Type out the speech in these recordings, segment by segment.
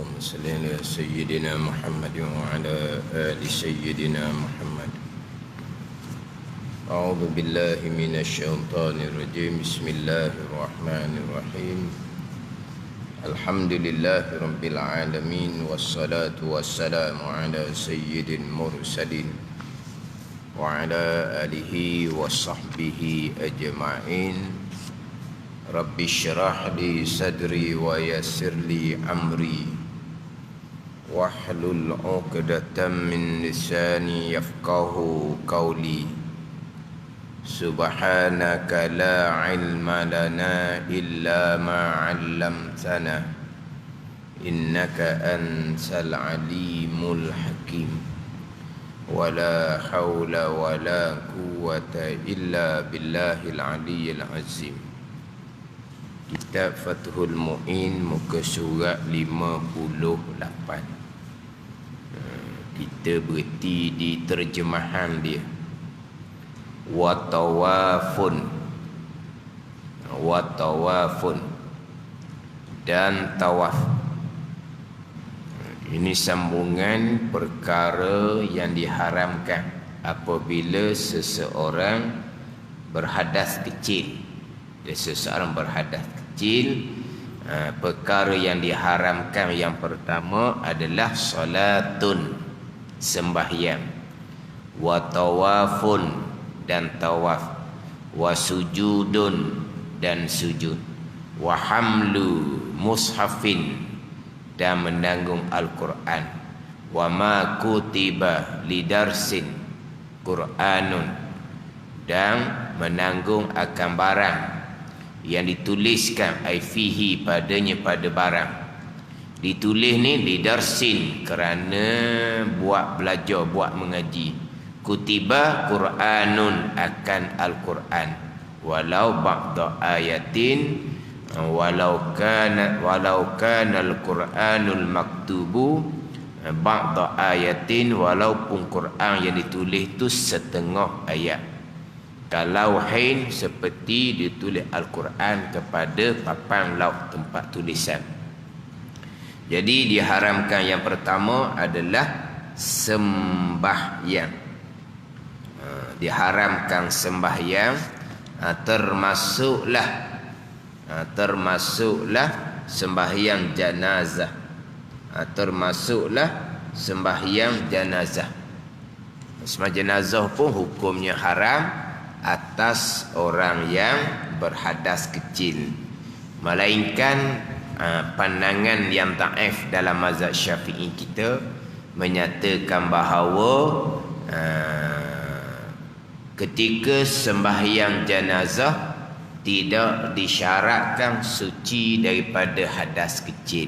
اللهم صل على سيدنا محمد وعلى آل سيدنا محمد. أعوذ بالله من الشيطان الرجيم. بسم الله الرحمن الرحيم. الحمد لله رب العالمين، والصلاة والسلام على سيد المرسلين وعلى آله وصحبه أجمعين. رب اشرح لي صدري ويسر لي أمري واحلل عقدة من لساني يفقه قولي. سبحانك لا علم لنا إلا ما علمتنا إنك أنت العليم الحكيم. ولا حول ولا قوة إلا بالله العلي العظيم. Kitab Fathul Mu'in, muka surat 58. Kita berhenti di terjemahan dia. Watawafun, watawafun, dan tawaf. Ini sambungan perkara yang diharamkan apabila seseorang berhadas kecil. Seseorang berhadas kecil, perkara yang diharamkan yang pertama adalah salatun, sembahyang, wa tawafun, dan tawaf, wa sujudun, dan sujud, wa hamlu mushafin, dan menanggung Al-Quran, wa ma kutiba lidarsin Quranun, dan menanggung akan barang yang dituliskan fihi padanya, pada barang. Ditulis ni lidarsin, kerana buat belajar, buat mengaji. Kutiba Quranun, akan Al-Quran. Walau ba'da ayatin, walau kana Al-Quranul maktubu ba'da ayatin, walaupun Quran yang ditulis tu setengah ayat. Kalau hain, seperti ditulis Al-Quran kepada papan lauh, tempat tulisan. Jadi diharamkan yang pertama adalah sembahyang. Diharamkan sembahyang, termasuklah sembahyang jenazah. Termasuklah sembahyang jenazah. Sembahyang jenazah pun hukumnya haram atas orang yang berhadas kecil, melainkan pandangan yang dhaif dalam mazhab Syafi'i kita menyatakan bahawa ketika sembahyang jenazah tidak disyaratkan suci daripada hadas kecil.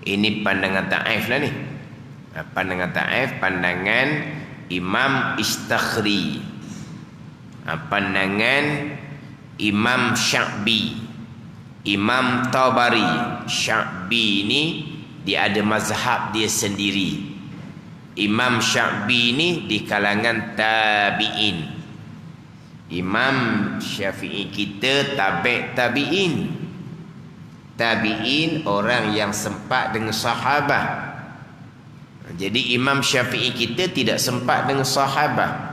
Ini pandangan dhaif lah ni. Pandangan dhaif, pandangan Imam Istakhri, pandangan Imam Sya'bi, Imam Tabari. Sya'bi ni dia ada mazhab dia sendiri. Imam Sya'bi ni di kalangan tabi'in. Imam Syafi'i kita tabi'in. Tabi'in, orang yang sempat dengan sahabat. Jadi Imam Syafi'i kita tidak sempat dengan sahabat.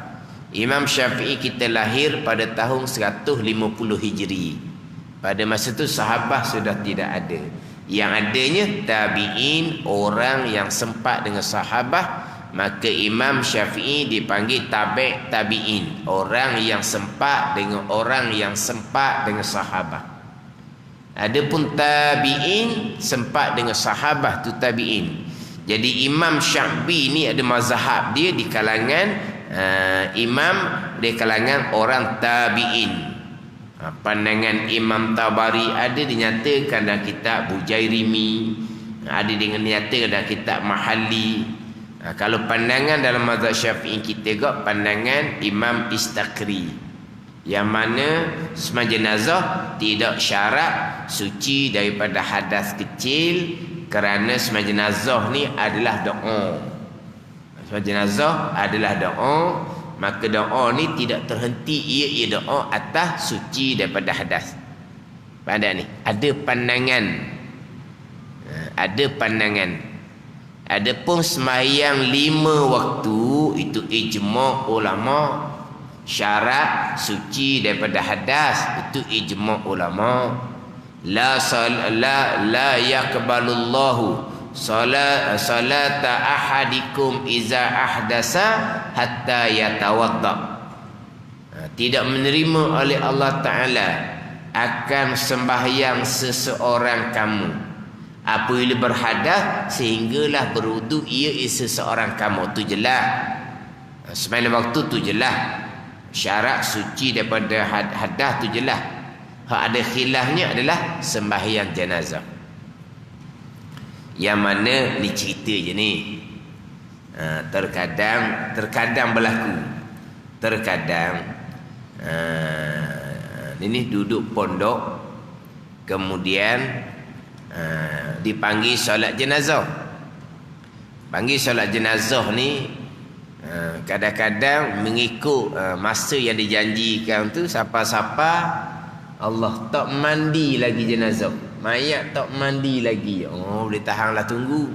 Imam Syafi'i kita lahir pada tahun 150 Hijri. Pada masa itu sahabat sudah tidak ada. Yang adanya tabi'in, orang yang sempat dengan sahabat. Maka Imam Syafi'i dipanggil tabi'in, orang yang sempat dengan sahabat. Adapun tabi'in sempat dengan sahabat tu tabi'in. Jadi Imam Sya'bi ni ada mazhab dia di kalangan imam, di kalangan orang tabi'in. Pandangan Imam Tabari ada dinyatakan dalam kitab Bujairimi, ada dinyatakan dalam kitab Mahalli. Kalau pandangan dalam mazhab Syafi'i kita juga pandangan Imam Istakhri, yang mana sembahyang jenazah tidak syarat suci daripada hadas kecil, kerana sembahyang jenazah ni adalah doa. Sembahyang jenazah adalah doa, maka doa ni tidak terhenti, ia doa atas suci daripada hadas. Pada ni ada pandangan Ada pandangan. Adapun sembahyang 5 waktu itu ijma' ulama. Syarat suci daripada hadas itu ijma' ulama. La yaqbalullahu salata ahadikum iza ahdasa hatta yatawadda. Tidak menerima oleh Allah Ta'ala akan sembahyang seseorang kamu apabila berhadas sehinggalah berwudu ia seseorang kamu. Tu jelas. Sembahyang waktu tu jelas. Syarat suci daripada hadas tu jelas. Hak ada khilafnya adalah sembahyang jenazah. Yang mana ni cerita je ni. Terkadang berlaku. Terkadang ini duduk pondok, kemudian dipanggil solat jenazah. Panggil solat jenazah ni kadang-kadang mengikut masa yang dijanjikan tu, siapa-siapa Allah tak mandi lagi jenazah, mayat tak mandi lagi. Oh, boleh tahanlah, tunggu.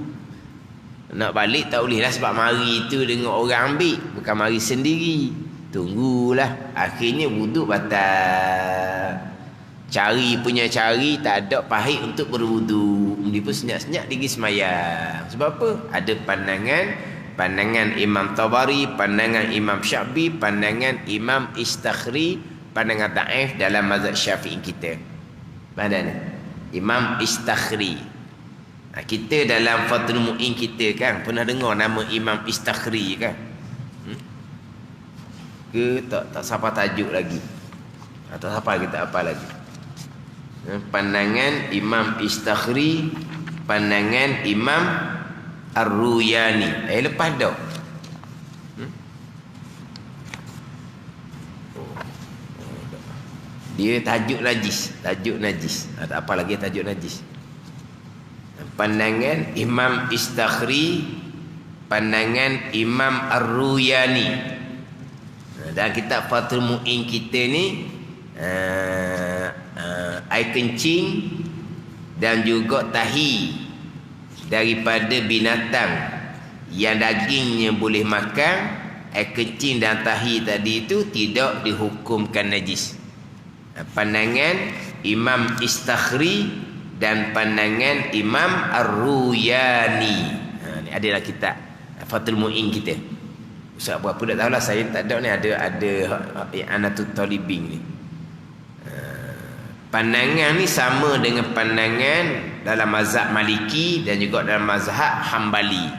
Nak balik tak boleh lah, sebab mari tu dengan orang ambil, bukan mari sendiri. Tunggulah. Akhirnya wuduk batal. Cari punya cari, tak ada pahit untuk berwuduk. Dia pun senyap-senyap pergi semayang. Sebab apa? Ada pandangan Imam Tabari, pandangan Imam Sya'bi, pandangan Imam Istakhri, pandangan Da'if dalam mazhab Syafi'i kita. Mana? Imam Istakhri. Kita dalam Fathul Mu'in kita kan pernah dengar nama Imam Istakhri kan? Ke tak siapa tajuk lagi, atau siapa kita apa lagi? Pandangan Imam Istakhri, pandangan Imam Ar-Ruyani. Lepas dah. Dia tajuk najis. Tak apa lagi tajuk najis. Pandangan Imam Istakhri, pandangan Imam Ar-Ruyani. Dalam kitab Fathul Mu'in kita ni air kencing dan juga tahi daripada binatang yang dagingnya boleh makan, air kencing dan tahi tadi itu tidak dihukumkan najis. Pandangan Imam Istakhri dan pandangan Imam Ar-Ruyani. Ni adalah kitab Fathul Mu'in kita. Ustaz berapa tak tahulah, saya tak tahu ni ada I'anatul Talibin ni. Pandangan ni sama dengan pandangan dalam mazhab Maliki dan juga dalam mazhab Hambali.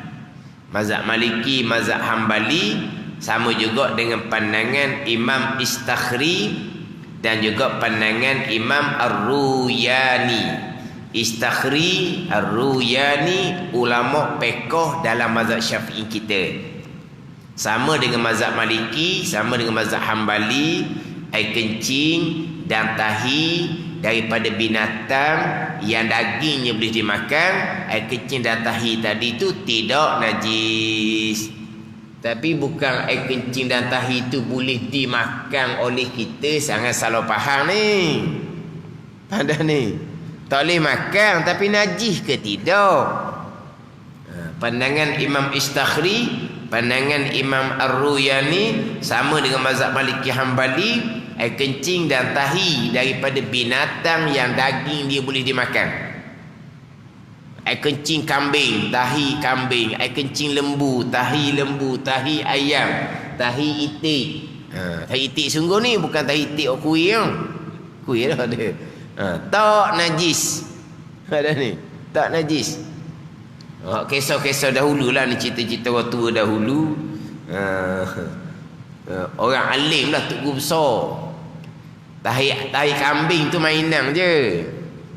Mazhab Maliki, mazhab Hambali sama juga dengan pandangan Imam Istakhri dan juga pandangan Imam Ar-Ruyani. Istakhri, Ar-Ruyani ulama fiqh dalam mazhab Syafi'i kita. Sama dengan mazhab Maliki, sama dengan mazhab Hambali, air kencing dan tahi daripada binatang yang dagingnya boleh dimakan, air kencing dan tahi tadi itu tidak najis. Tapi bukan air kencing dan tahi itu boleh dimakan oleh kita. Sangat salah faham ni. Pada ni tak boleh makan, tapi najis ke tidak? Pandangan Imam Istakhri, pandangan Imam Ar-Ruyani sama dengan mazhab Maliki Hambali, air kencing dan tahi daripada binatang yang daging dia boleh dimakan. Air kencing kambing, tahi kambing, air kencing lembu, tahi ayam, tahi itik. Tahi itik sungguh ni bukan tahi itik kuih yang. Kuih dah ada. Tak najis. Ada ni. Tak najis. Kisah-kisah dahulu lah ni, cerita-cerita orang tua dahulu. Orang alim lah, tuk guru besar. Tahi kambing tu mainan je.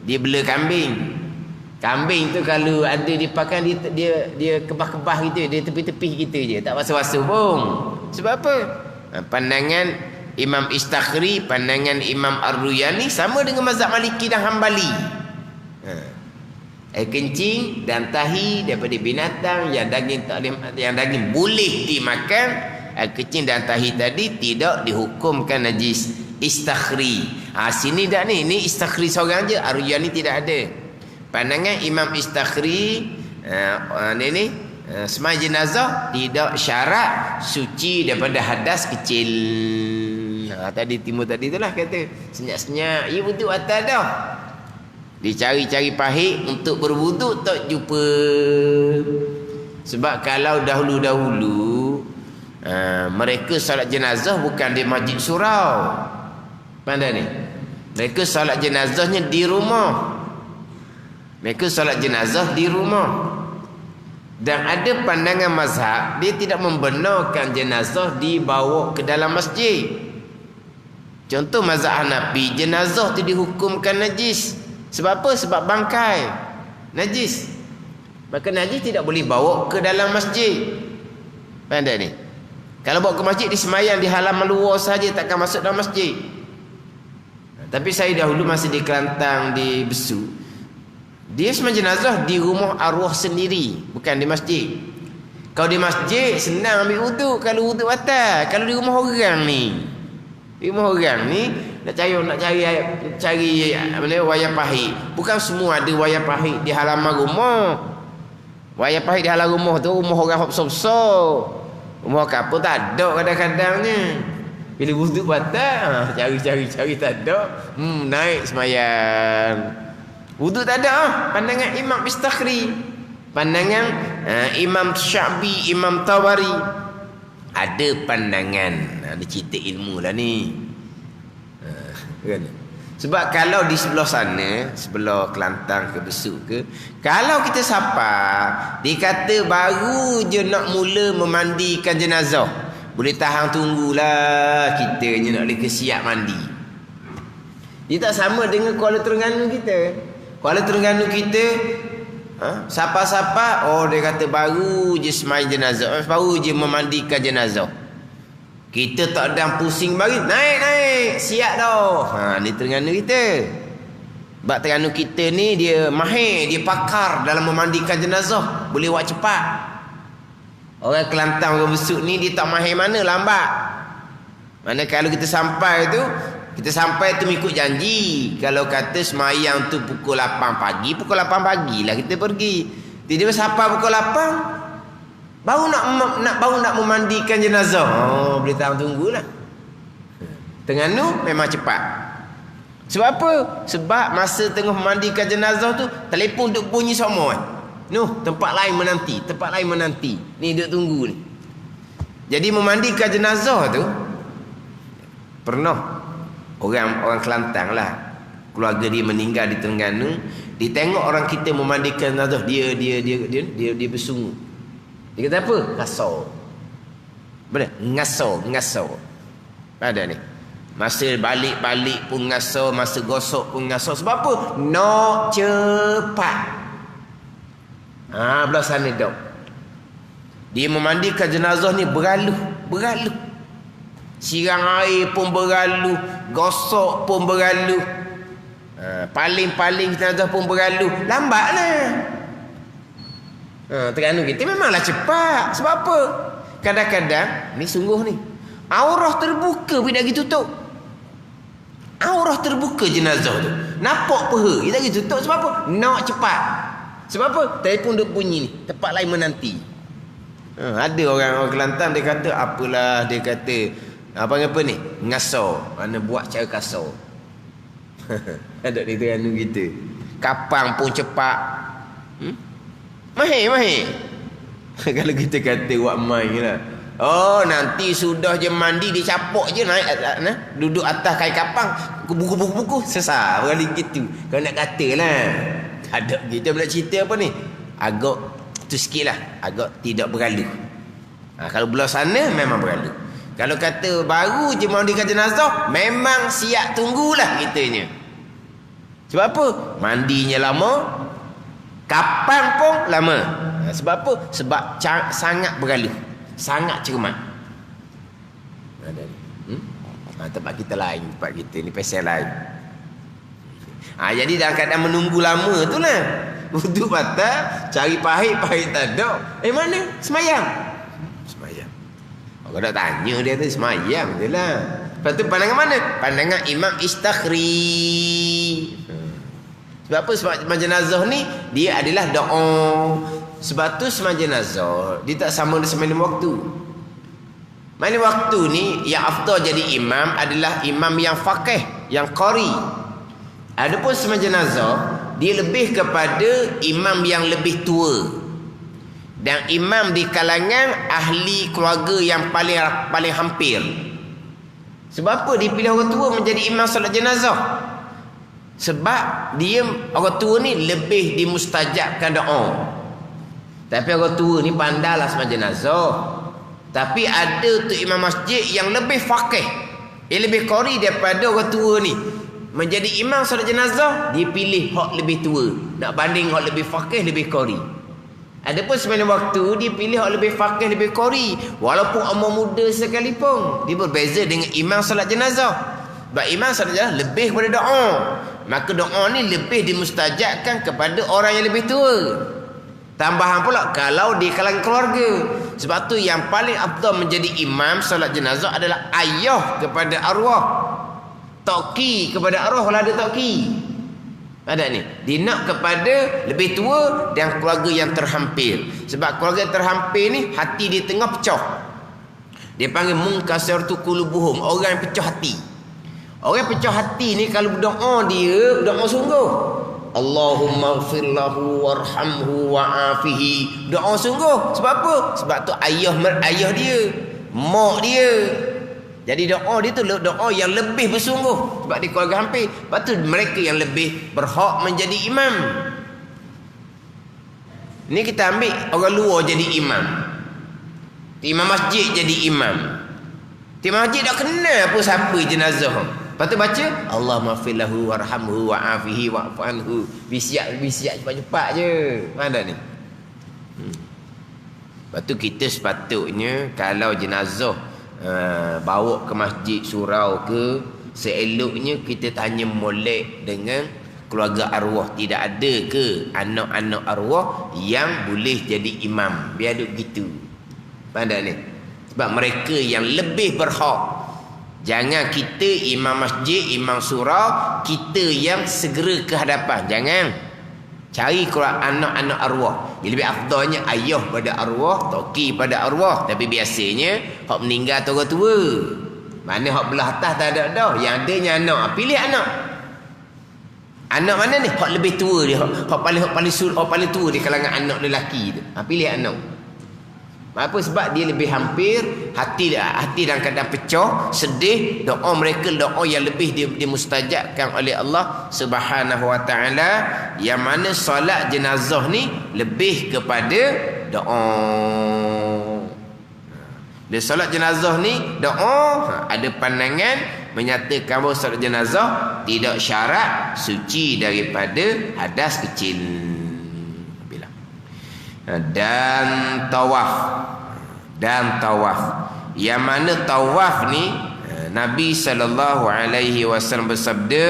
Dia bela kambing. Kambing tu kalau ada dipakan, dia kebah-kebah gitu, dia tepi-tepi gitu je, tak basuh-basuh pun. Sebab apa? Pandangan Imam Istakhri, pandangan Imam Ar-Ruyani sama dengan mazhab Maliki dan Hambali. Air kencing dan tahi daripada binatang yang daging boleh dimakan, air kencing dan tahi tadi tidak dihukumkan najis. Istakhri. Sini dah ni Istakhri seorang je, Ar-Ruyani tidak ada. Pandangan Imam Istakhri semai jenazah tidak syarat suci daripada hadas kecil. Tadi timur tadi itulah kata senyap-senyap ia wuduk atas dah. Dicari-cari pahit untuk berwuduk tak jumpa. Sebab kalau dahulu-dahulu mereka solat jenazah bukan di masjid surau. Pandai ni. Mereka solat jenazahnya di rumah. Mereka solat jenazah di rumah. Dan ada pandangan mazhab dia tidak membenarkan jenazah dibawa ke dalam masjid. Contoh mazhab Hanafi, jenazah tu dihukumkan najis. Sebab apa? Sebab bangkai najis. Maka najis tidak boleh bawa ke dalam masjid. Pandai ni. Kalau bawa ke masjid disemayang di halaman luar saja, takkan masuk dalam masjid. Tapi saya dahulu masih di Kelantan, di Besu, dia sembahyang jenazah di rumah arwah sendiri, bukan di masjid. Kalau di masjid senang ambil wuduk, kalau wuduk atas. Kalau di rumah orang ni, di rumah orang ni nak cari mana wayang pahit. Bukan semua ada wayang pahit di halaman rumah. Wayang pahit di halaman rumah tu rumah orang hok besar-besar. Rumah kapur tak ada kadang-kadangnya. Bila wuduk atas, cari tak ada. Naik semayang. Wuduk tak ada. Pandangan Imam Istakhri, pandangan Imam Sya'bi, Imam Tawari. Ada pandangan. Ada cerita ilmu lah ni. Kan? Sebab kalau di sebelah sana, sebelah Kelantan ke Besuk ke, kalau kita sapa, dikata baru je nak mula memandikan jenazah, boleh tahan tunggulah, kitanya nak boleh kesiap mandi. Dia tak sama dengan Kuala Terengganu kita. Kuala Terengganu kita sapa-sapa, oh dia kata baru je semai jenazah, baru je memandikan jenazah. Kita tak ada pusing bagi, naik siap dah. Ni Terengganu kita. Sebab Terengganu kita ni dia mahir, dia pakar dalam memandikan jenazah, boleh buat cepat. Orang Kelantan, orang Besuk ni dia tak mahir mana, lambat. Mana kalau kita sampai tu mengikut janji. Kalau kata semayang tu pukul 8 pagi, pukul 8 pagi lah kita pergi. Tiba-tiba sampai pukul 8 baru nak memandikan jenazah. Oh, boleh tahan tunggulah. Terengganu memang cepat. Sebab apa? Sebab masa tengah memandikan jenazah tu telefon duk bunyi semua. Tempat lain menanti. Ni duk tunggu ni. Jadi memandikan jenazah tu pernah orang Kelantan lah, keluarga dia meninggal di Terengganu, dia tengok orang kita memandikan jenazah, dia bersungguh. Dia kata apa? Ngasau. Benar? Ngasau. Ada ni. Masa balik pun ngasau, masa gosok pun ngasau. Sebab apa? Nak cepat. Belah sana dok. Dia memandikan jenazah ni beraluh. Siram air pun beraluh, gosok pun beraluh. Paling jenazah pun beraluh. Lambatlah. Terengganu kita memanglah cepat. Sebab apa? Kadang-kadang ni sungguh ni, aurah terbuka bila lagi tutup. Aurah terbuka jenazah tu, nampak peha dia lagi tutup. Sebab apa? Nak cepat. Sebab apa? Telefon duk bunyi ni, tempat lain menanti. Ada orang Kelantan dia kata apalah, dia kata apa ni, ngasau, mana buat cara kasau. Ada di Terengganu kita, kapang pun cepat. Mahir. Kalau kita kata buat main lah. Oh, nanti sudah je mandi, dicapok je naik, duduk atas kain kapang, buku-buku sesar kali gitu. Kalau nak kata lah, ada kita nak cerita apa ni, agak tu sikit lah, agak tidak beralu. Kalau belah sana memang beralu. Kalau kata baru je mandikan jenazah, memang siap tunggulah kitanya. Sebab apa? Mandinya lama, kapan pun lama. Sebab apa? Sebab sangat beralu, sangat cermat. Tempat kita lain, tempat kita ni pasal lain. Jadi dalam keadaan menunggu lama tu lah, duduk batal, cari pahit tak ada. Mana? Semayang. Kalau nak tanya dia tu semayang je lah. Lepas tu pandangan mana? Pandangan Imam Istakhri. Sebab apa? Sebab sembang jenazah ni dia adalah doa. Sebab tu sembang jenazah dia tak sama dengan sembang waktu. Mana waktu ni yang afdal jadi imam adalah imam yang faqih, yang qari. Adapun sembang jenazah dia lebih kepada imam yang lebih tua. Dan imam di kalangan ahli keluarga yang paling hampir. Sebab apa dipilih orang tua menjadi imam solat jenazah? Sebab dia orang tua ni lebih dimustajabkan doa. Tapi orang tua ni pandailah sembang jenazah. Tapi ada tu imam masjid yang lebih faqih, yang lebih qari daripada orang tua ni. Menjadi imam solat jenazah, dia pilih hak lebih tua. Nak banding hak lebih faqih, lebih qari. Adapun semasa waktu dia pilih hak lebih faqih, lebih qari. Walaupun umur muda sekalipun, dia berbeza dengan imam solat jenazah. Sebab imam solat jenazah lebih kepada doa. Maka doa ni lebih dimustajabkan kepada orang yang lebih tua. Tambahan pula kalau di kalangan keluarga. Sebab tu yang paling afdal menjadi imam solat jenazah adalah ayah kepada arwah. Toki kepada arwah kalau ada toki. Ada ni. Dia nak kepada lebih tua dan keluarga yang terhampir. Sebab keluarga yang terhampir ni hati dia tengah pecah. Dia panggil munkasiratu qulubuhum, orang yang pecah hati. Orang yang pecah hati ni kalau berdoa dia berdoa sungguh. Allahumma ighfir lahu warhamhu wa'afihi. Doa sungguh. Sebab apa? Sebab tu ayah dia, mak dia. Jadi doa dia tu doa yang lebih bersungguh. Sebab dia keluarga hampir. Lepas tu mereka yang lebih berhak menjadi imam. Ni kita ambil orang luar jadi imam. Imam masjid jadi imam. Imam masjid tak kenal apa siapa jenazah. Lepas tu baca Allahumma ighfir lahu warhamhu wa'afihi wa'fu anhu. Bisiak cepat-cepat je. Mana ni? Lepas tu kita sepatutnya kalau jenazah bawa ke masjid surau ke, seeloknya kita tanya molek dengan keluarga arwah. Tidak ada ke anak-anak arwah yang boleh jadi imam? Biar duk gitu. Pandai ni. Sebab mereka yang lebih berhak. Jangan kita imam masjid, imam surau, kita yang segera ke hadapan. Jangan. Cari keluar anak-anak arwah. Yang lebih afdalnya ayah pada arwah, toki pada arwah. Tapi biasanya hak meninggal tu orang tua. Mana hak belah atas tak ada dah. Yang adanya anak. Pilih anak. Anak mana ni? Hak lebih tua dia. Hak paling tua di kalangan anak lelaki tu. Pilih anak. Apa? Sebab dia lebih hampir, hati dalam keadaan pecah, sedih, doa mereka doa yang lebih dimustajabkan oleh Allah Subhanahu wa taala, yang mana solat jenazah ni lebih kepada doa. Dia solat jenazah ni doa, ada pandangan menyatakan bahawa solat jenazah tidak syarat suci daripada hadas kecil. Dan tawaf, yang mana tawaf ni Nabi SAW bersabda,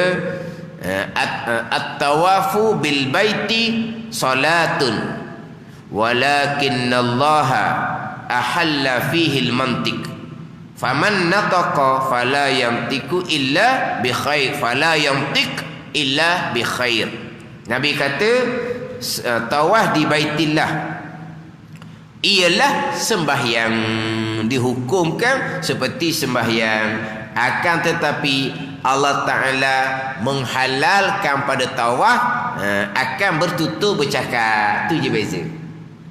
at-tawafu bil baiti salatun walakinnallaha ahalla fihi al-mantiq faman nataqa fala yantiqu illa bi khair Nabi kata tawaf di Baitillah ialah sembahyang, dihukumkan seperti sembahyang, akan tetapi Allah Ta'ala menghalalkan pada tawaf akan bertutur bercakap. Tu je beza.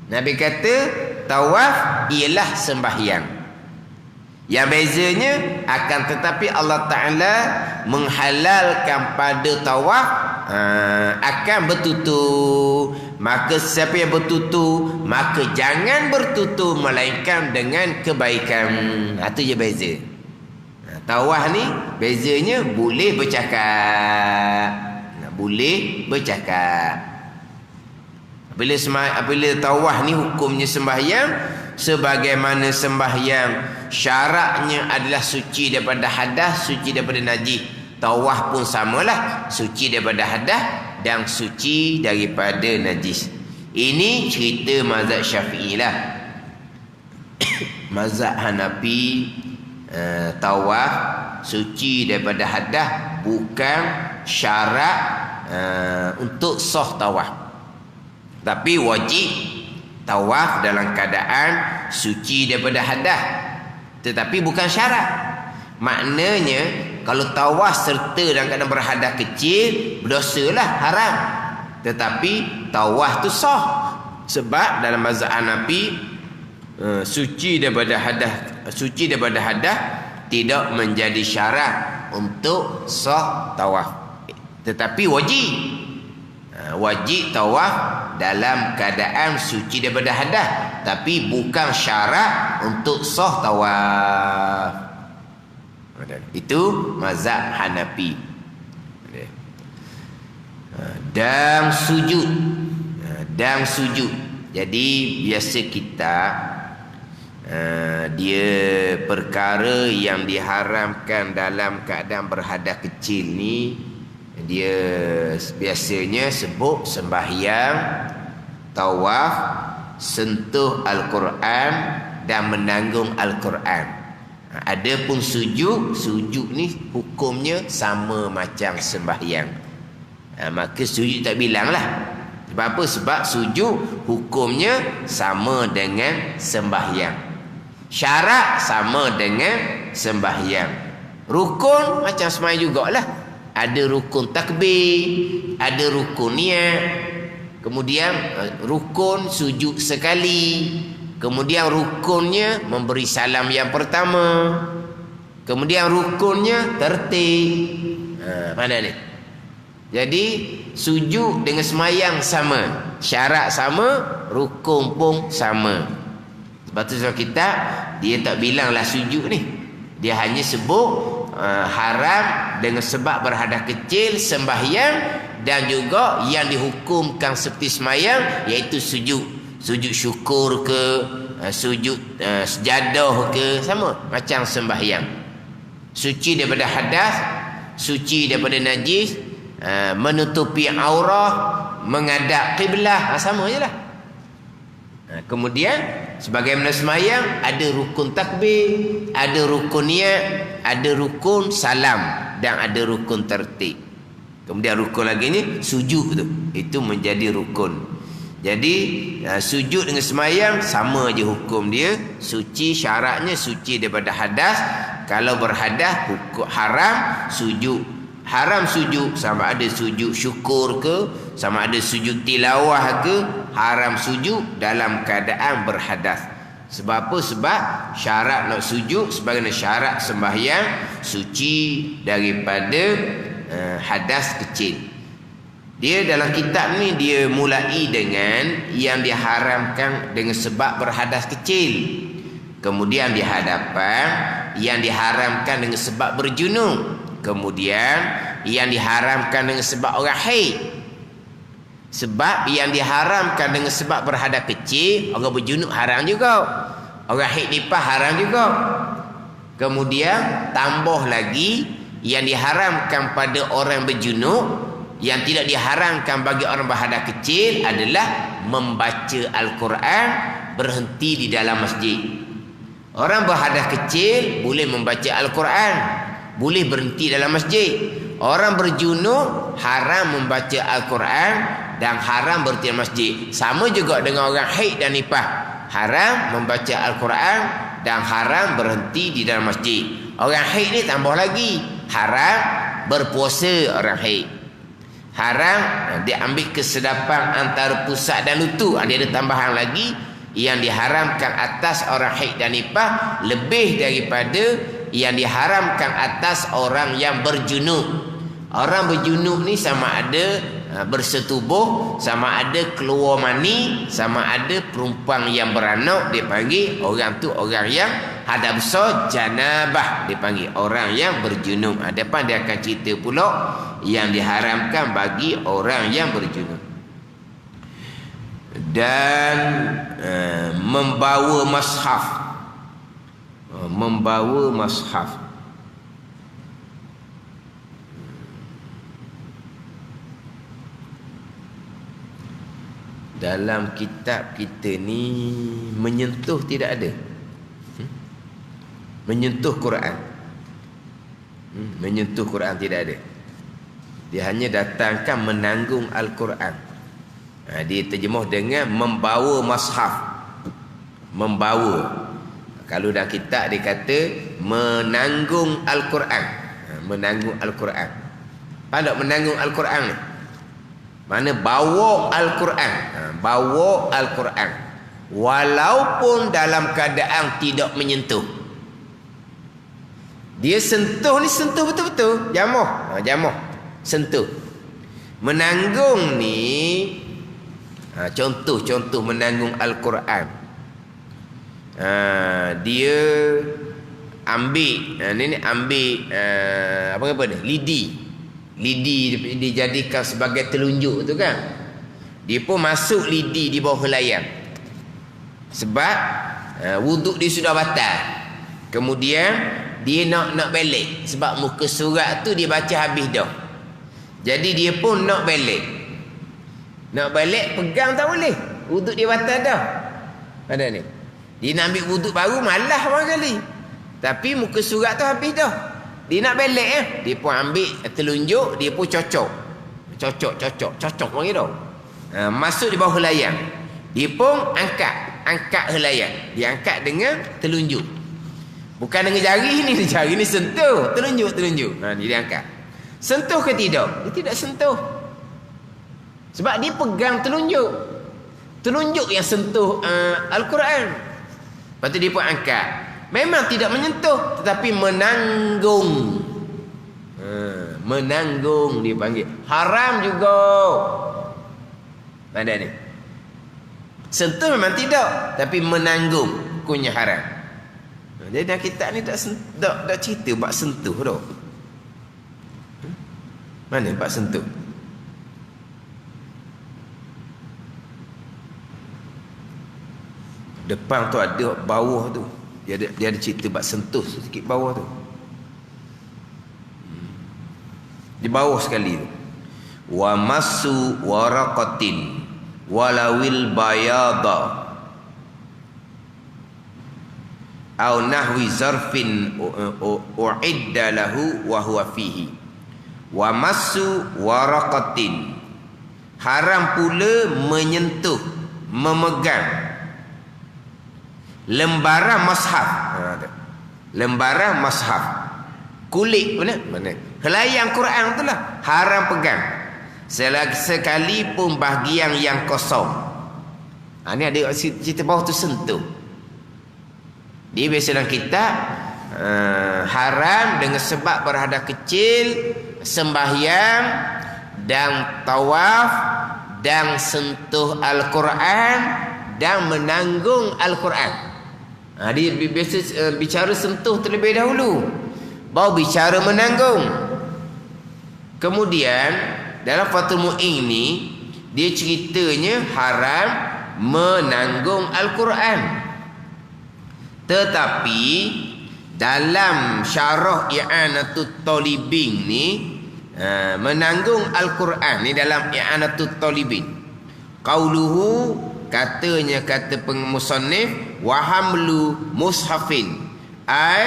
Nabi kata tawaf ialah sembahyang, yang bezanya akan tetapi Allah Ta'ala menghalalkan pada tawaf akan bertutur. Maka siapa yang bertutur, maka jangan bertutur melainkan dengan kebaikan. Itu je beza. Tawaf ni bezanya boleh bercakap. Boleh bercakap. Apabila tawaf ni hukumnya sembahyang, sebagaimana sembahyang syaratnya adalah suci daripada hadas, suci daripada najis. Tawaf pun samalah, suci daripada hadas dan suci daripada najis. Ini cerita mazhab Syafi'i lah. Mazhab Hanafi tawaf suci daripada hadas bukan syarat untuk sah tawaf. Tapi wajib tawaf dalam keadaan suci daripada hadas. Tetapi bukan syarat. Maknanya kalau tawaf serta dalam keadaan berhadas kecil, berdosalah, haram. Tetapi tawaf tu sah. Sebab dalam mazhab Hanafi suci daripada hadas tidak menjadi syarat untuk sah tawaf. Tetapi wajib tawaf dalam keadaan suci daripada hadas, tapi bukan syarat untuk sah tawaf. Itu mazhab Hanafi. Dan sujud. Jadi biasa kita dia perkara yang diharamkan dalam keadaan berhadas kecil ni, dia biasanya sebut sembahyang, tawaf, sentuh Al-Quran dan menanggung Al-Quran. Adapun sujud ni hukumnya sama macam sembahyang. Maka sujud tak bilang lah. Sebab apa? Sebab sujud hukumnya sama dengan sembahyang. Syarat sama dengan sembahyang. Rukun macam sembahyang jugalah. Ada rukun takbir, ada rukun niat, kemudian rukun sujud sekali, kemudian rukunnya memberi salam yang pertama, kemudian rukunnya tertib. Mana ni? Jadi sujud dengan semayang sama, syarat sama, rukun pun sama. Sebab tu kita dia tak bilanglah sujud ni, dia hanya sebut haram dengan sebab berhadas kecil, sembahyang, dan juga yang dihukumkan seperti semayang, iaitu sujud syukur ke, sujud sejadah ke, sama macam sembahyang. Suci daripada hadas, suci daripada najis, menutupi aurah, menghadap kiblah, sama je lah. Kemudian sebagaimana semayang, ada rukun takbir, ada rukun niat, ada rukun salam, dan ada rukun tertib. Kemudian rukun lagi ni sujud tu, itu menjadi rukun. Jadi sujud dengan semayang sama je hukum dia. Suci, syaratnya suci daripada hadas. Kalau berhadas hukum haram sujud. Haram sujud, sama ada sujud syukur ke, sama ada sujud tilawah ke, haram sujud dalam keadaan berhadas. Sebab apa? Sebab syarat nak sujud sebagaimana syarat sembahyang, suci daripada hadas kecil. Dia dalam kitab ni dia mulai dengan yang diharamkan dengan sebab berhadas kecil. Kemudian di hadapan yang diharamkan dengan sebab berjunub. Kemudian yang diharamkan dengan sebab orang haid. Sebab yang diharamkan dengan sebab berhadas kecil, orang berjunub haram juga, orang haid nifas haram juga. Kemudian tambah lagi yang diharamkan pada orang berjunub, yang tidak diharamkan bagi orang berhadas kecil adalah membaca Al-Quran berhenti di dalam masjid. Orang berhadas kecil boleh membaca Al-Quran, boleh berhenti dalam masjid. Orang berjunub haram membaca Al-Quran dan haram berhenti dalam masjid. Sama juga dengan orang haid dan nifas, haram membaca Al-Quran dan haram berhenti di dalam masjid. Orang haid ni tambah lagi, haram berpuasa orang haid. Haram dia ambil kesedapan antara pusat dan lutut. Dia ada tambahan lagi yang diharamkan atas orang haid dan nifas lebih daripada yang diharamkan atas orang yang berjunub. Orang berjunub ni sama ada bersetubuh, sama ada keluar mani, sama ada perempuan yang beranak, dia panggil orang tu orang yang hadas besar, janabah, dia panggil orang yang berjunub. Depan dia akan cerita pula yang diharamkan bagi orang yang berjunub. Dan membawa mushaf, dalam kitab kita ni menyentuh tidak ada. Menyentuh Quran, menyentuh Quran tidak ada. Dia hanya datangkan menanggung Al-Quran. Dia terjemuh dengan membawa mushaf. Membawa. Kalau dalam kitab dia kata menanggung Al-Quran. Menanggung Al-Quran. Faham tak menanggung Al-Quran ni? Mana bawa Al-Quran. Bawa Al-Quran. Walaupun dalam keadaan tidak menyentuh. Dia sentuh ni sentuh betul-betul. Jamuh. Jamuh. Sentuh. Menanggung ni contoh-contoh menanggung Al-Quran. Dia ambil ni ambil apa ni? Lidi dijadikan sebagai telunjuk tu kan. Dia pun masuk lidi di bawah helaian. Sebab wuduk dia sudah batal. Kemudian dia nak balik sebab muka surat tu dia baca habis dah. Jadi dia pun nak balik. Nak balik pegang tak boleh. Wuduk dia batal dah. Ada ni. Dia nak ambil wuduk baru malah barangkali. Tapi muka surat tu habis dah. Dia nak balik dia pun ambil telunjuk, dia pun cocok panggil dah. Masuk di bawah helaian. Dia pun angkat helaian. Dia angkat dengan telunjuk. Bukan dengan jari ni, jari ni sentuh, telunjuk. Dia angkat. Sentuh ke tidak? Dia tidak sentuh. Sebab dia pegang telunjuk. Telunjuk yang sentuh Al-Quran. Lepas tu dia pun angkat. Memang tidak menyentuh, tetapi menanggung. Menanggung dia panggil. Haram juga. Ada ni. Sentuh memang tidak, tapi menanggung hukumnya haram. Jadi dalam kitab ni tak cerita bab sentuh dah. Mana bab sentuh? Depan tu ada, bawah tu dia ada cerita bab sentuh sikit bawah tu. Di bawah sekali tu. Wa masu waraqatin walawil bayada au nahwi zarfin uidda lahu wa huwa fihi. Wa masu waraqatin, haram pula menyentuh, memegang lembaran mushaf. Lembaran mushaf. Kulit mana? Helaian Quran tu lah haram pegang. Sekalipun bahagian yang kosong. Ni ada cerita bawah tu sentuh. Dia biasa dalam kitab haram dengan sebab berhadas kecil, sembahyang dan tawaf dan sentuh Al-Quran dan menanggung Al-Quran. Dia biasa bicara sentuh terlebih dahulu, baru bicara menanggung. Kemudian dalam Fathul Mu'in ni dia ceritanya haram menanggung Al-Quran. Tetapi dalam syarah I'anatut Talibin ni menanggung Al-Quran ni dalam I'anatut Talibin. Qauluhu, katanya kata musannif, wa hamlu mushafin ay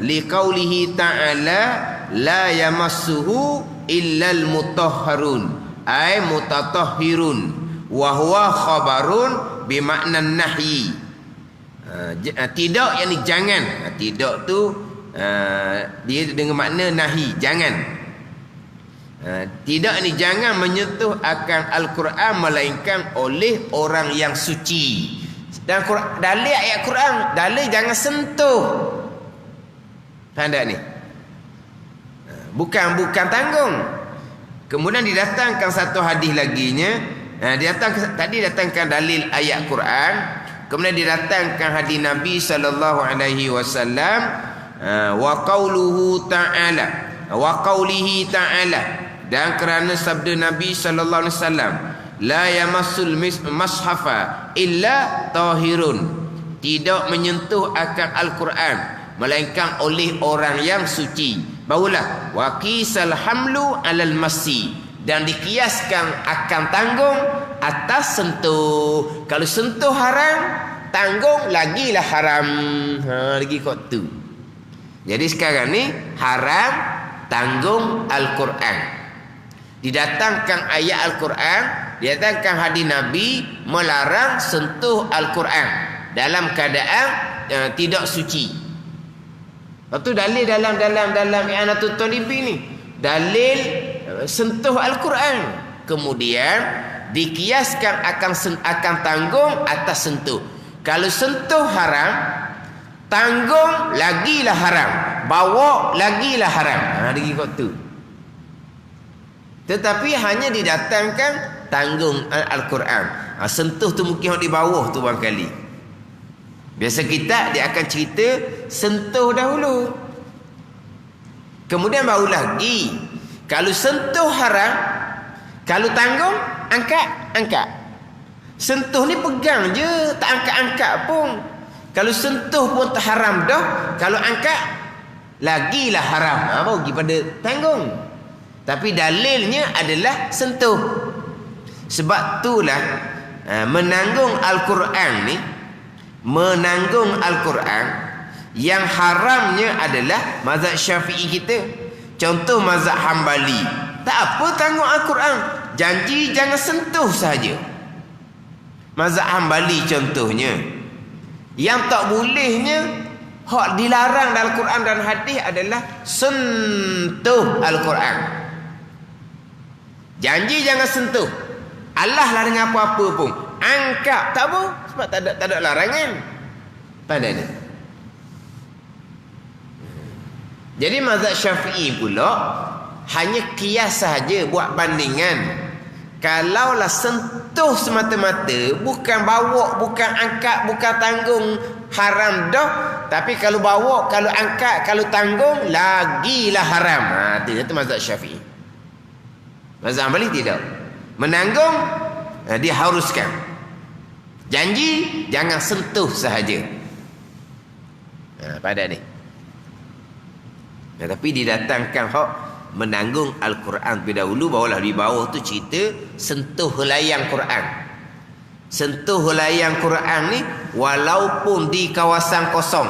liqaulihi ta'ala la yamassuhu illal mutahharun ay mutatahhirun wa huwa khabarun bimakna nahyi. Tidak, yang ni jangan. Tidak tu dia dengan makna nahi, jangan. Tidak ni jangan menyentuh akan Al-Quran melainkan oleh orang yang suci. Dan dalil ayat Quran, dalil jangan sentuh. Faham tak ni? Bukan tanggung. Kemudian didatangkan satu hadis laginya. Tadi datangkan dalil ayat Quran, kemudian didatangkan hadis Nabi sallallahu alaihi wasallam wa qauluhu ta'ala wa qaulihi ta'ala, dan kerana sabda Nabi sallallahu alaihi wasallam, la yamassul mashafa illa tahirun, tidak menyentuh akan Al-Quran melainkan oleh orang yang suci. Barulah wa qisal hamlu alal masi, dan dikiaskan akan tanggung atas sentuh. Kalau sentuh haram, tanggung lagilah haram. Lagi kot tu. Jadi sekarang ni haram tanggung Al-Quran. Didatangkan ayat Al-Quran, didatangkan hadis Nabi melarang sentuh Al-Quran dalam keadaan tidak suci. Lepas tu dalil dalam I'anatul Talibin ni, dalil sentuh Al-Quran, kemudian dikiaskan akan tanggung atas sentuh. Kalau sentuh haram, tanggung lagilah haram, bawa lagilah haram. Lagi kot tu. Tetapi hanya didatangkan tanggung Al-Quran. Sentuh tu mungkin di bawah tu barangkali. Biasa kita dia akan cerita sentuh dahulu, kemudian baru lagi. Kalau sentuh haram, kalau tanggung angkat. Sentuh ni pegang je, tak angkat-angkat pun. Kalau sentuh pun tak haram dah, kalau angkat lagilah haram. Baru pergi pada tanggung. Tapi dalilnya adalah sentuh. Sebab itulah menanggung Al-Quran ni, menanggung Al-Quran yang haramnya adalah mazhab Syafi'i kita. Contoh mazhab Hambali, tak apa tanggung Al-Quran, janji jangan sentuh saja. Mazhab Hambali contohnya, yang tak bolehnya, hak dilarang dalam Al-Quran dan hadis adalah sentuh Al-Quran. Janji jangan sentuh. Allah lah dengan apa-apa pun. Angkat tak apa, sebab tak ada larangan. Pandai ni. Jadi mazhab Syafi'i pula hanya kias saja, buat bandingan. Kalaulah sentuh semata-mata, bukan bawa, bukan angkat, bukan tanggung, haram dah. Tapi kalau bawa, kalau angkat, kalau tanggung, lagilah haram. Itu mazhab Syafi'i. Mazhab Hambali tidak. Menanggung, diharuskan. Janji jangan sentuh sahaja. Pada ni. Tapi didatangkan hak menanggung Al-Quran terlebih dahulu, barulah di bawah tu cerita sentuh helayang Quran. Sentuh helayang Quran ni walaupun di kawasan kosong.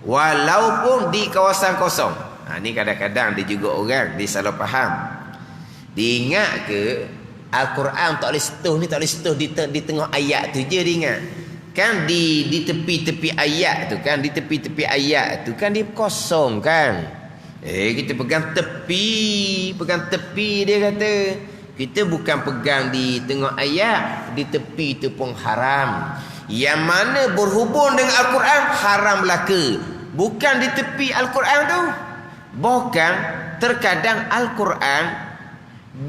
Walaupun di kawasan kosong. Ni kadang-kadang dia juga orang dia salah faham. Diingat ke Al-Quran tak boleh sentuh ni, tak boleh sentuh di tengah ayat tu je dia ingat. Kan di tepi-tepi ayat tu kan, di tepi-tepi ayat tu kan dia kosong kan. Kita pegang tepi dia kata. Kita bukan pegang di tengah ayat, di tepi tu pun haram. Yang mana berhubung dengan Al-Quran haram belaka. Bukan di tepi Al-Quran tu. Bahkan terkadang Al-Quran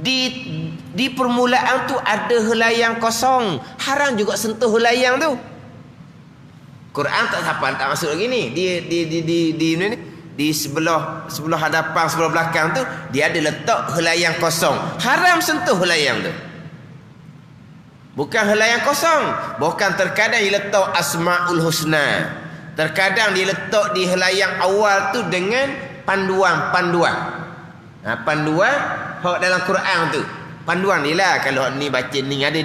di permulaan tu ada helayang kosong, haram juga sentuh helayang tu. Quran tak masuk lagi ni. Di sebelah hadapan, sebelah belakang tu dia ada letak helayang kosong, haram sentuh helayang tu. Bukan helayang kosong, bahkan terkadang dia letak Asmaul Husna, terkadang dia letak di helayang awal tu dengan panduan. Panduan hak dalam Quran tu. Panduan ni lah, kalau ni baca ni ada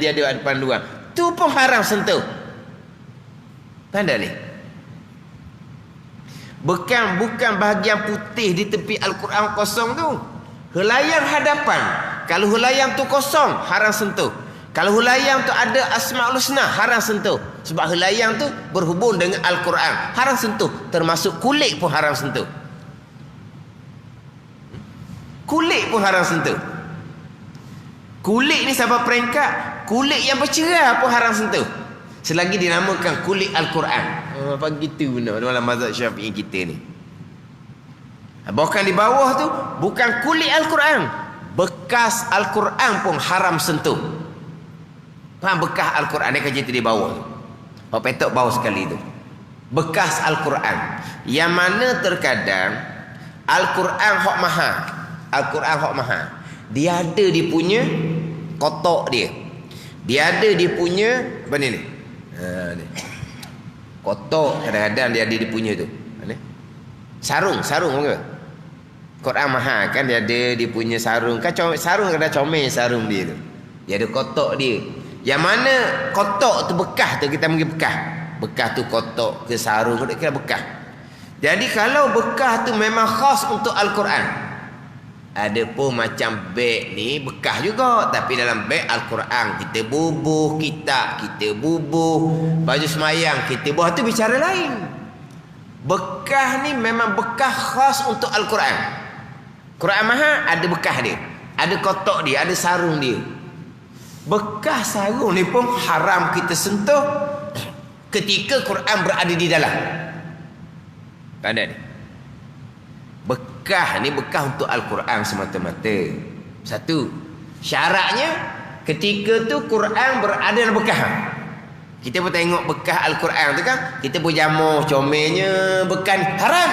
panduan. Tu pun haram sentuh. Tanda ni. Bukan bahagian putih di tepi Al-Quran kosong tu. Helayang hadapan. Kalau helayang tu kosong, haram sentuh. Kalau helayang tu ada Asmaul Husna, haram sentuh. Sebab helayang tu berhubung dengan Al-Quran, haram sentuh. Termasuk kulit pun haram sentuh. Kulit pun haram sentuh. Kulit ni sampai peringkat kulit yang bercerah pun haram sentuh, selagi dinamakan kulit Al-Quran. Apa gitu dalam mazhab Syafi'i kita ni. Bahkan di bawah tu bukan kulit Al-Quran, bekas Al-Quran pun haram sentuh. Faham bekas Al-Quran ni kan cerita di bawah tu. Apa petok bawah sekali tu. Bekas Al-Quran yang mana terkadang Al-Quran hak mahal. Al-Quran hak mahal. Dia ada dia punya kotak dia. Dia ada dia punya apa ni? Ni. Kotak kadang-kadang dia ada dia punya tu. Ni. Sarung ke? Quran mahal kan dia ada dia punya sarung. Kan sarung kadang comel sarung dia tu. Dia ada kotak dia. Yang mana kotak tu bekas tu kita panggil bekas. Bekas tu kotak ke sarung kita bekas. Jadi kalau bekas tu memang khas untuk Al-Quran. Ada pun macam beg ni bekas juga, tapi dalam beg Al-Quran kita bubuh, kitab kita bubuh, baju semayang kita bubuh, tu bicara lain. Bekas ni memang bekas khas untuk Al-Quran. Quran mahal ada bekas dia, ada kotak dia, ada sarung dia. Bekas sarung ni pun haram kita sentuh ketika Quran berada di dalam. Ada ni. Bekas ni bekas untuk Al-Quran semata-mata. Satu. Syaratnya ketika tu Quran berada dalam bekas. Kita pun tengok bekas Al-Quran tu kan, kita pun jamur comelnya bekas haram.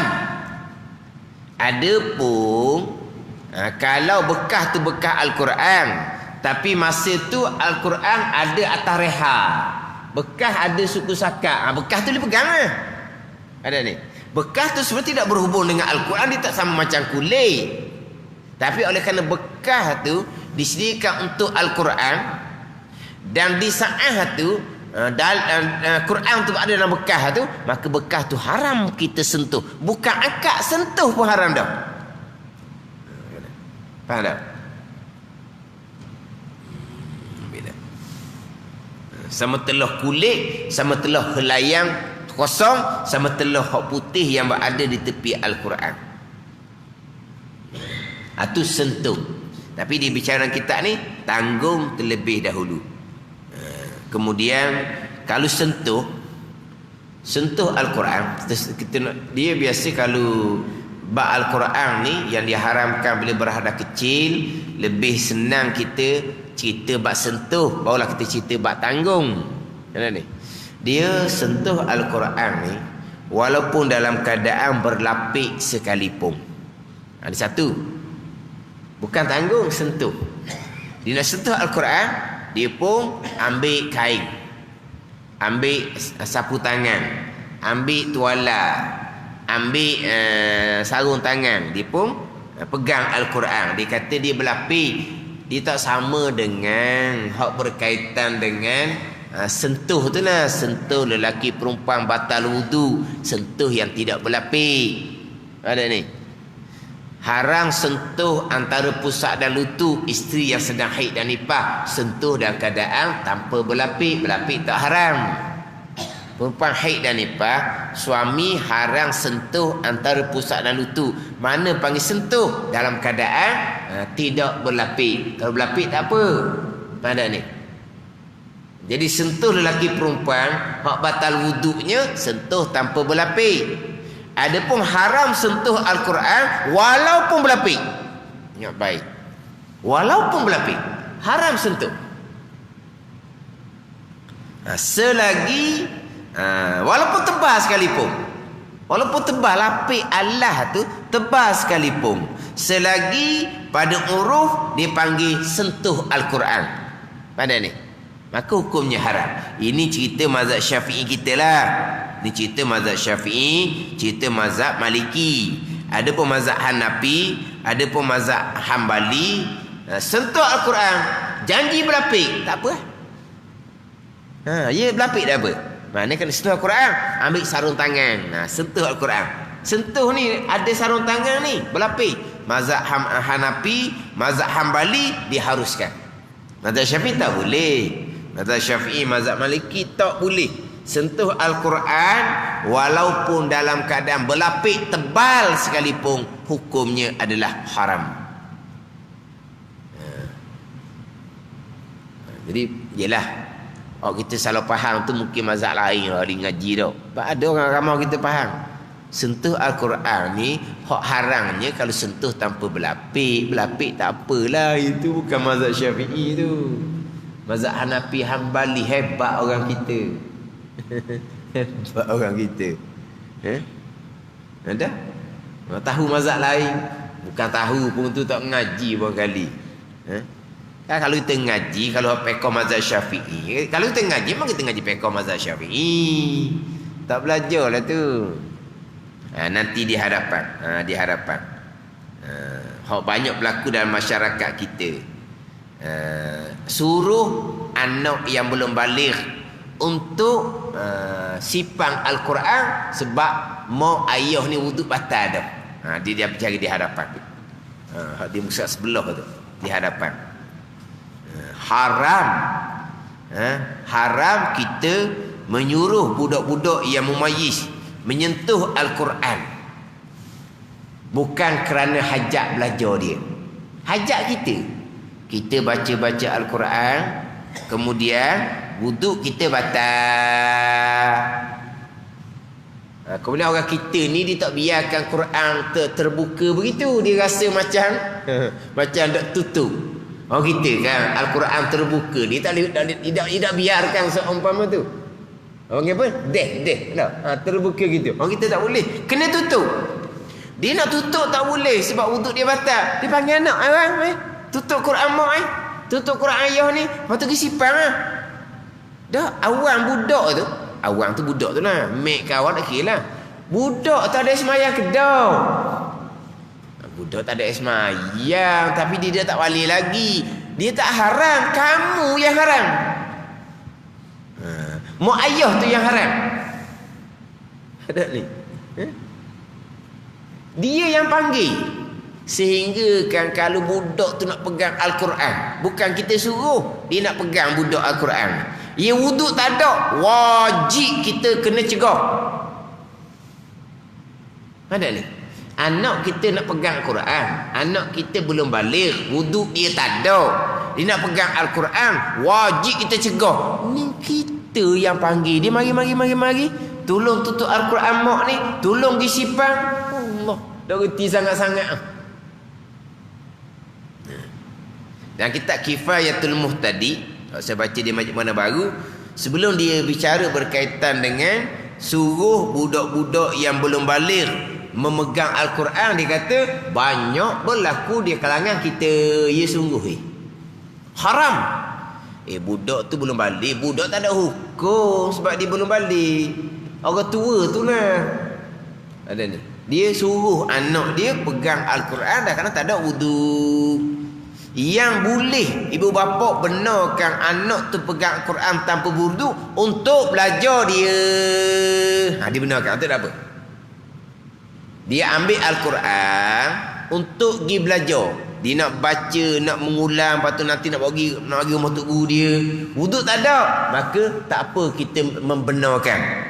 Ada pun kalau bekas tu bekas Al-Quran, tapi masa tu Al-Quran ada atas reha, bekas ada suku sakak, bekas tu dia pegang lah. Ada ni. Bekas tu sebenarnya tidak berhubung dengan Al-Quran, dia tak sama macam kulit. Tapi oleh kerana bekas tu disediakan untuk Al-Quran, dan di saat tu Quran tu ada dalam bekas tu, maka bekas tu haram kita sentuh. Bukan akak sentuh pun haram dah. Faham tak? Sama telah kulit, sama telah helayang kosong, sama telah hak putih yang berada di tepi Al-Quran. Itu sentuh. Tapi di bicara kita ni tanggung terlebih dahulu. Kemudian kalau sentuh Al-Quran, dia biasa kalau bab Al-Quran ni yang diharamkan bila berhadap kecil, lebih senang kita cerita bab sentuh, barulah kita cerita bab tanggung. Macam ni? Dia sentuh Al-Quran ni walaupun dalam keadaan berlapik sekalipun. Ada satu. Bukan tanggung, sentuh. Dia nak sentuh Al-Quran, dia pun ambil kain, ambil sapu tangan, ambil tuala, ambil sarung tangan, dia pun pegang Al-Quran. Dia kata dia berlapik. Dia tak sama dengan hak berkaitan dengan sentuh tu lah. Sentuh lelaki perempuan batal wudu, sentuh yang tidak berlapik. Ada ni. Haram sentuh antara pusat dan lutut isteri yang sedang haid dan nifas. Sentuh dalam keadaan tanpa berlapik. Berlapik tak haram. Perempuan haid dan nifas, suami haram sentuh antara pusat dan lutut. Mana panggil sentuh? Dalam keadaan tidak berlapik. Kalau berlapik tak apa. Pada ni. Jadi sentuh lelaki perempuan, hak batal wuduknya sentuh tanpa berlapik. Adapun haram sentuh Al-Quran walaupun berlapik. Ingat baik. Walaupun berlapik, haram sentuh. Selagi walaupun tebal sekalipun. Walaupun tebal lapik Allah tu tebal sekalipun, selagi pada uruf dipanggil sentuh Al-Quran. Pada ni. Maka hukumnya haram. Ini cerita mazhab Syafi'i kita lah. Ini cerita mazhab Syafi'i, cerita mazhab Maliki. Ada pun mazhab Hanafi, ada pun mazhab Hambali. Sentuh Al-Quran, janji berlapik, tak apa. Ya berlapik dah apa. Mana kena sentuh Al-Quran, ambil sarung tangan. Sentuh Al-Quran. Sentuh ni ada sarung tangan ni, berlapik. Mazhab Hanafi, mazhab Hambali diharuskan. Mazhab Syafi'i tak boleh. Mazhab Syafi'i, mazhab Maliki tak boleh. Sentuh Al-Quran walaupun dalam keadaan berlapik tebal sekalipun, hukumnya adalah haram. Jadi yelah, kita salah faham tu mungkin mazhab lain lah dia ngaji dah. Ada orang ramai kita faham sentuh Al-Quran ni hak haramnya kalau sentuh tanpa berlapik. Berlapik tak apalah, itu bukan mazhab Syafi'i tu. Mazhab Hanafi, Hambali, hebat orang kita. Hebat orang kita. Ada? Tahu mazhab lain. Bukan tahu pun tu tak ngaji pun kali. Kan kalau kita ngaji, kalau pekoh mazhab Syafi'i, kalau kita ngaji memang kita ngaji pekoh mazhab Syafi'i. Tak belajar lah tu. Nanti di hadapan. Di hadapan. Hak banyak berlaku dalam masyarakat kita. Suruh anak yang belum baligh untuk sipang Al-Quran sebab mau ayah ni wuduk batal dah. Dia bercari di hadapan tu. Hak di muka sebelah tu, di hadapan. Haram. Haram kita menyuruh budak-budak yang mumayyiz menyentuh Al-Quran. Bukan kerana hajat belajar dia. Hajat kita. Kita baca-baca Al-Quran, kemudian wuduk kita batal. Kemudian orang kita ni dia tak biarkan Quran terbuka begitu. Dia rasa macam macam tak tutup. Orang kita kan Al-Quran terbuka, dia tidak biarkan seumpama tu. Orang apa? Deh lah. Terbuka gitu. Orang kita tak boleh. Kena tutup. Dia nak tutup tak boleh sebab wuduk dia batal. Dia panggil anak orang tutup Quran mak tutup Quran ayah ni. Lepas tu pergi sipang Dah awang budak tu. Awang tu budak tu lah. Mek kawan tak kira lah. Budak tak ada semayang kedau. Budak tak ada semayang, tapi dia tak balik lagi. Dia tak haram, kamu yang haram. Mak ayah tu yang haram. Ada ni. Dia yang panggil. Sehingga kan kalau budak tu nak pegang Al-Quran, bukan kita suruh, dia nak pegang budak Al-Quran. Ia wuduk tak ada, wajib kita kena cegah. Ada ni. Anak kita nak pegang Al-Quran, anak kita belum balik, wuduk dia tak ada, dia nak pegang Al-Quran, wajib kita cegah. Ni kita yang panggil dia, mari tolong tutup Al-Quran mak ni, tolong disipang. Allah dah reti sangat-sangat. Dan kitab Kifayatul Muhtadi, saya baca di Majlis Mana Baru, sebelum dia bicara berkaitan dengan suruh budak-budak yang belum balik memegang Al-Quran, dia kata banyak berlaku di kalangan kita. Ya sungguh haram. Budak tu belum balik, budak tak ada hukum sebab dia belum balik. Orang tua tu lah ada ni, dia suruh anak dia pegang Al-Quran dah kerana tak ada wudu. Yang boleh ibu bapa benarkan anak tu pegang Al-Quran tanpa wudu untuk belajar dia. Dia benarkan untuk apa? Dia ambil Al-Quran untuk pergi belajar. Dia nak baca, nak mengulang, lepas tu nanti nak pergi rumah tok guru dia. Wuduk tak ada, maka tak apa kita membenarkan.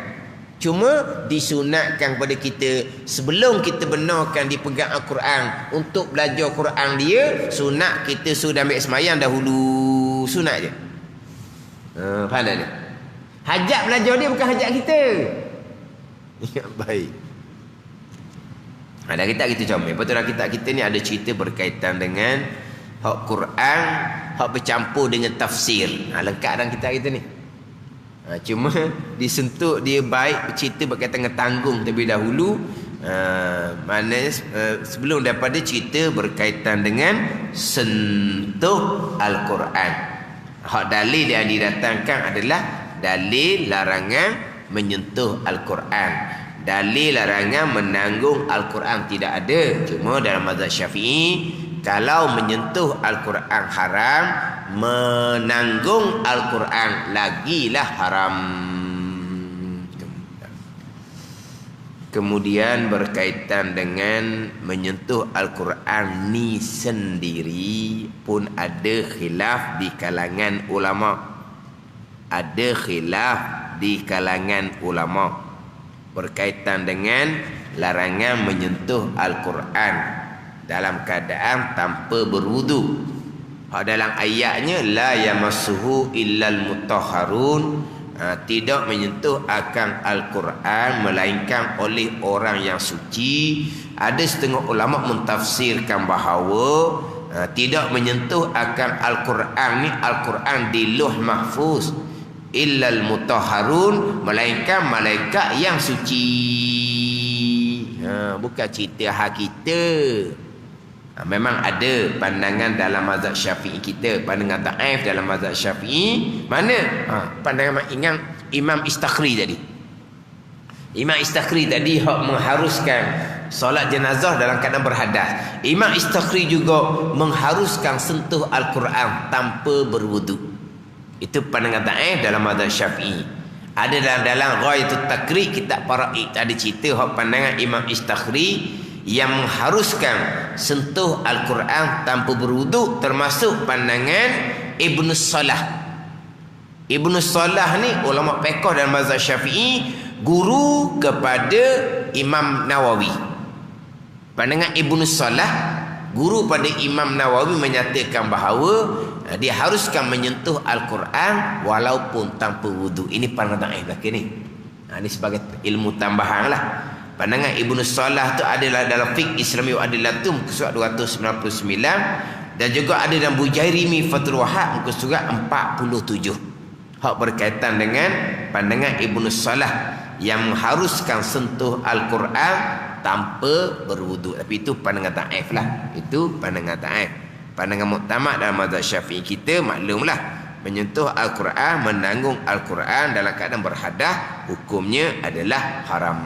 Cuma disunatkan kepada kita sebelum kita benarkan dia pegang Al-Quran untuk belajar Quran dia, sunat kita sudah ambil semayang dahulu. Sunat je. Faham tak dia? Hajat belajar dia bukan hajat kita. Ya, baik. Ada kitab kita comel. Lepas tu dalam kitab kita ni ada cerita berkaitan dengan hak Quran, hak bercampur dengan tafsir. Lengkap dalam kitab kita ni. Cuma disentuh dia baik cerita berkaitan dengan tanggung terlebih dahulu. Mana sebelum daripada cerita berkaitan dengan sentuh Al-Quran. Hak dalil yang didatangkan adalah dalil larangan menyentuh Al-Quran. Dalil larangan menanggung Al-Quran tidak ada. Cuma dalam mazhab Syafi'i, kalau menyentuh Al-Quran haram, menanggung Al-Quran lagilah haram. Kemudian berkaitan dengan menyentuh Al-Quran ni sendiri pun ada khilaf di kalangan ulama. Ada khilaf di kalangan ulama berkaitan dengan larangan menyentuh Al-Quran dalam keadaan tanpa berwudu. Dalam ayatnya la yamassuhu illal mutahharun, tidak menyentuh akan Al-Quran melainkan oleh orang yang suci. Ada setengah ulama mentafsirkan bahawa tidak menyentuh akan Al-Quran ni, Al-Quran di Lauh Mahfuz, illal mutahharun, melainkan malaikat yang suci. Bukan cerita hak kita. Memang ada pandangan dalam mazhab Syafi'i kita, pandangan dhaif dalam mazhab Syafi'i. Mana? Pandangan Imam Istakhri tadi. Imam Istakhri tadi hak mengharuskan solat jenazah dalam keadaan berhadas. Imam Istakhri juga mengharuskan sentuh Al-Quran tanpa berwudu. Itu pandangan dhaif dalam mazhab Syafi'i. Ada dalam Ghayatul Takriq kitab Faraid ada cerita hak pandangan Imam Istakhri yang mengharuskan sentuh Al-Quran tanpa berwuduk, termasuk pandangan Ibnu Salah. Ibnu Salah ni ulama fiqh dan mazhab Syafi'i, guru kepada Imam Nawawi. Pandangan Ibnu Salah, guru pada Imam Nawawi, menyatakan bahawa dia haruskan menyentuh Al-Quran walaupun tanpa wudu. Ini pandangan daif belakang ni. Ini sebagai ilmu tambahan lah. Pandangan Ibnu Salah tu adalah dalam Fiqh Islami wa Adillatum muka surat 299, dan juga ada dalam Bujairimi Fathul Wahab muka surat 47. Hak berkaitan dengan pandangan Ibnu Salah yang mengharuskan sentuh Al-Quran tanpa berwuduk. Tapi itu pandangan daif lah. Itu pandangan daif. Pandangan muktamad dalam mazhab Syafi'i kita, maklumlah, menyentuh Al-Quran, menanggung Al-Quran dalam keadaan berhadas, hukumnya adalah haram.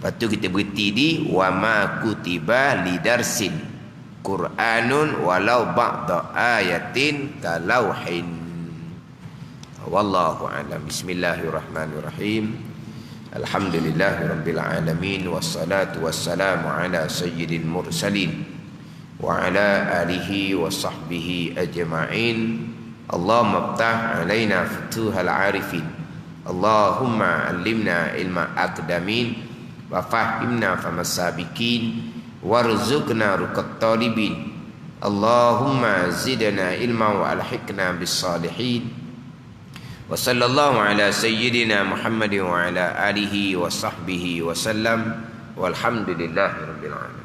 Lepas tu kita berhenti di wa ma kutiba lidarsin Qur'anun walau ba'da ayatin kalauhin. Wallahu a'lam. Bismillahirrahmanirrahim. Alhamdulillahirabbil alamin, wassalatu wassalamu ala sayyidil mursalin wa ala alihi wa sahbihi ajma'in. Allahumma iftah alaina futuhal arifin, Allahumma allimna ilma aqdamin, wa fahimna famasabikin, warzuqna ruqat talibin. Allahumma zidna ilma wa alhiqna bis salihin. Wa sallallahu ala sayyidina Muhammadin wa ala alihi wa sahbihi wa sallam, walhamdulillahi rabbil alamin.